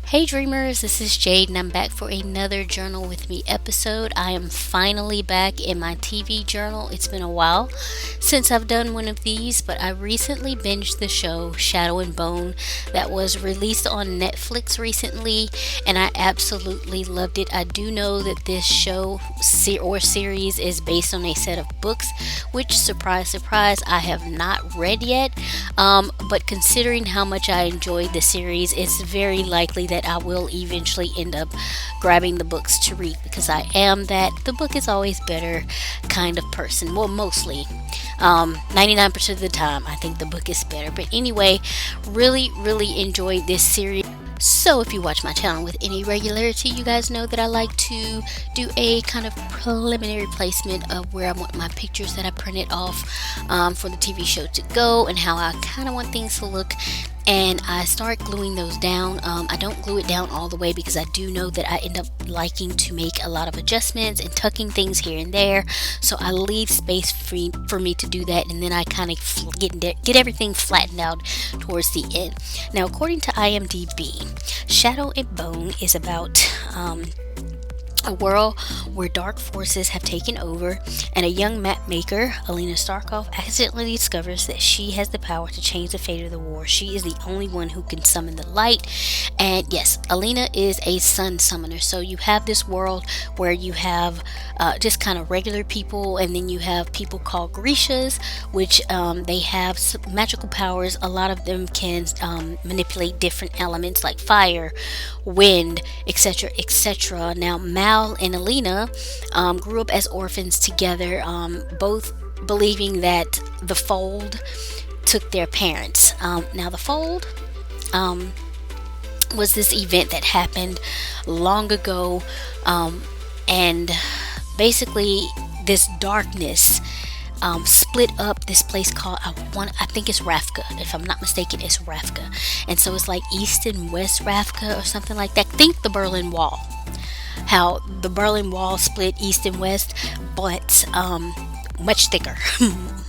Hey dreamers, this is Jade and I'm back for another Journal with Me episode. I am finally back in my TV journal. It's been a while since I've done one of these, but I recently binged the show Shadow and Bone that was released on Netflix recently, and I absolutely loved it. I do know that this show or series is based on a set of books, which, surprise, surprise, I have not read yet. But considering how much I enjoyed the series, it's very likely that I will eventually end up grabbing the books to read because I am that the book is always better kind of person. Well, mostly. 99% of the time, I think the book is better. But anyway, really enjoyed this series. So, if you watch my channel with any regularity, you guys know that I like to do a kind of preliminary placement of where I want my pictures that I printed off for the TV show to go and how I kind of want things to look. And I start gluing those down. I don't glue it down all the way because I do know that I end up liking to make a lot of adjustments and tucking things here and there. So I leave space free for me to do that, and then I kind of get everything flattened out towards the end. Now, according to IMDb, Shadow and Bone is about a world where dark forces have taken over, and a young map maker, Alina Starkov, accidentally discovers that she has the power to change the fate of the war. She is the only one who can summon the light. And yes, Alina is a sun summoner. So you have this world where you have just kind of regular people, and then you have people called Grishas, which they have magical powers. A lot of them can manipulate different elements like fire, wind, etc., etc. Now, Mal and Alina grew up as orphans together, both believing that the Fold took their parents. Now, the Fold was this event that happened long ago, and basically this darkness split up this place called I think it's Rafka. If I'm not mistaken, it's Rafka. And so it's like East and West Rafka or something like that. Think the Berlin Wall. How the Berlin Wall split East and West, but much thicker.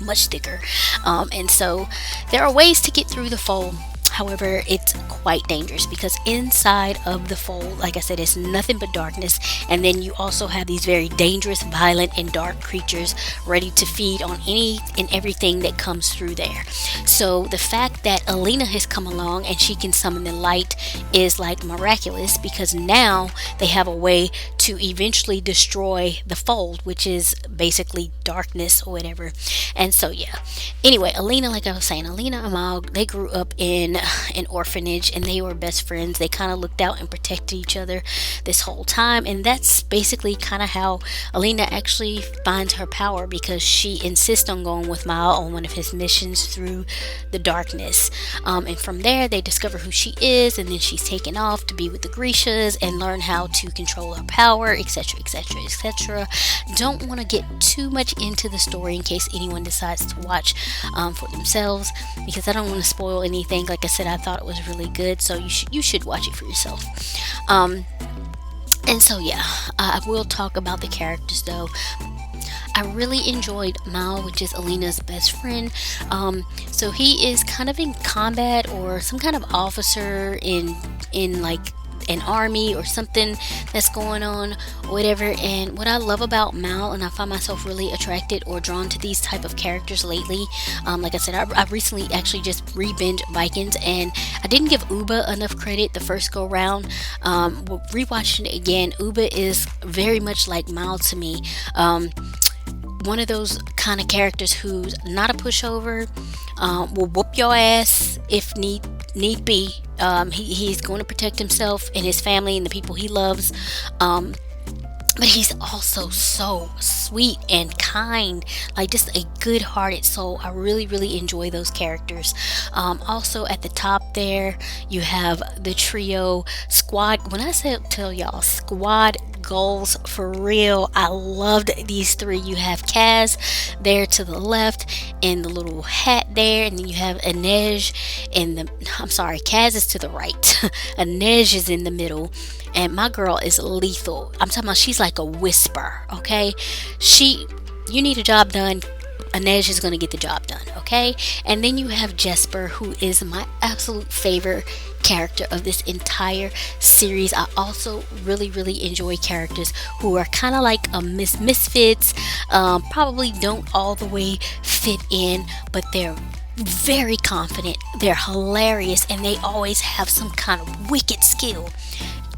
Much thicker. And so there are ways to get through the Fold. However, it's quite dangerous because inside of the Fold, like I said, it's nothing but darkness. And then you also have these very dangerous, violent, and dark creatures ready to feed on any and everything that comes through there. So the fact that Alina has come along and she can summon the light is like miraculous, because now they have a way to eventually destroy the Fold, which is basically darkness or whatever. And so yeah. Anyway, Alina, like I was saying, Alina and Mal, they grew up in an orphanage, and they were best friends. They kind of looked out and protected each other this whole time, and that's basically kind of how Alina actually finds her power, because she insists on going with Mal on one of his missions through the darkness. And from there, they discover who she is, and then she's taken off to be with the Grishas and learn how to control her power, etc., etc., etc. Don't want to get too much into the story in case anyone decides to watch for themselves, because I don't want to spoil anything. Like I said, I thought it was really good, so you should watch it for yourself. And so yeah, I will talk about the characters though. I really enjoyed Mal, which is Alina's best friend. So he is kind of in combat or some kind of officer in like an army or something that's going on, whatever. And what I love about Mal, and I find myself really attracted or drawn to these type of characters lately, like I said, I recently actually just re-binged Vikings, and I didn't give Uba enough credit the first go round. Rewatching it again, Uba is very much like Mal to me. One of those kind of characters who's not a pushover, will whoop your ass if need be. He's going to protect himself and his family and the people he loves. But he's also so sweet and kind, like just a good-hearted soul. I really enjoy those characters. Also at the top there, you have the trio squad. When I tell y'all squad goals for real, I loved these three. You have Kaz there to the left and the little hat there, and then you have Inej Kaz is to the right. Inej is in the middle, and my girl is lethal. I'm talking about she's like a whisper, okay? You need a job done, Inej is going to get the job done, okay? And then you have Jesper, who is my absolute favorite character of this entire series. I also really enjoy characters who are kind of like a misfits, probably don't all the way fit in, but they're very confident, they're hilarious, and they always have some kind of wicked skill.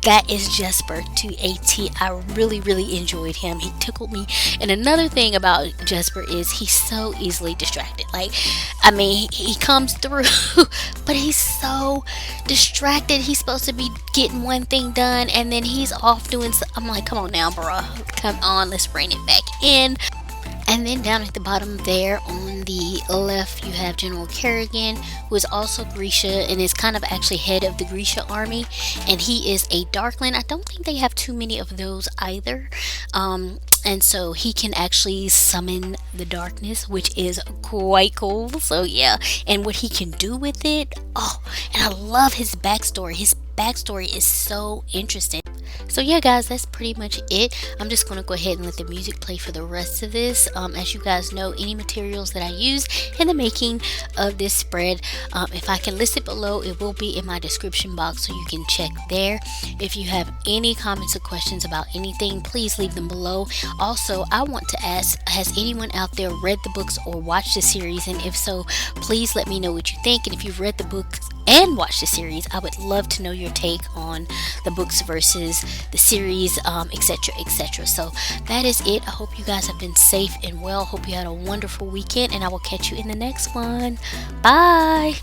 That is Jesper to a T. I really enjoyed him. He tickled me. And another thing about Jesper is he's so easily distracted. Like, I mean, he comes through, but he's so distracted. He's supposed to be getting one thing done, and then he's off doing. I'm like, come on now, bruh. Come on, let's bring it back in. And then down at the bottom there on the left, you have General Kerrigan, who is also Grisha and is kind of actually head of the Grisha army. And he is a Darkland. I don't think they have too many of those either. And so he can actually summon the darkness, which is quite cool. So yeah, and what he can do with it. Oh, and I love his backstory. His backstory is so interesting. So yeah, guys, that's pretty much it. I'm just going to go ahead and let the music play for the rest of this. As you guys know, any materials that I use in the making of this spread, if I can list it below, it will be in my description box, so you can check there. If you have any comments or questions about anything, please leave them below. Also, I want to ask, has anyone out there read the books or watched the series? And if so, please let me know what you think. And if you've read the books and watched the series, I would love to know your take on the books versus the series, etc. So that is it. I hope you guys have been safe and well. Hope you had a wonderful weekend, and I will catch you in the next one. Bye.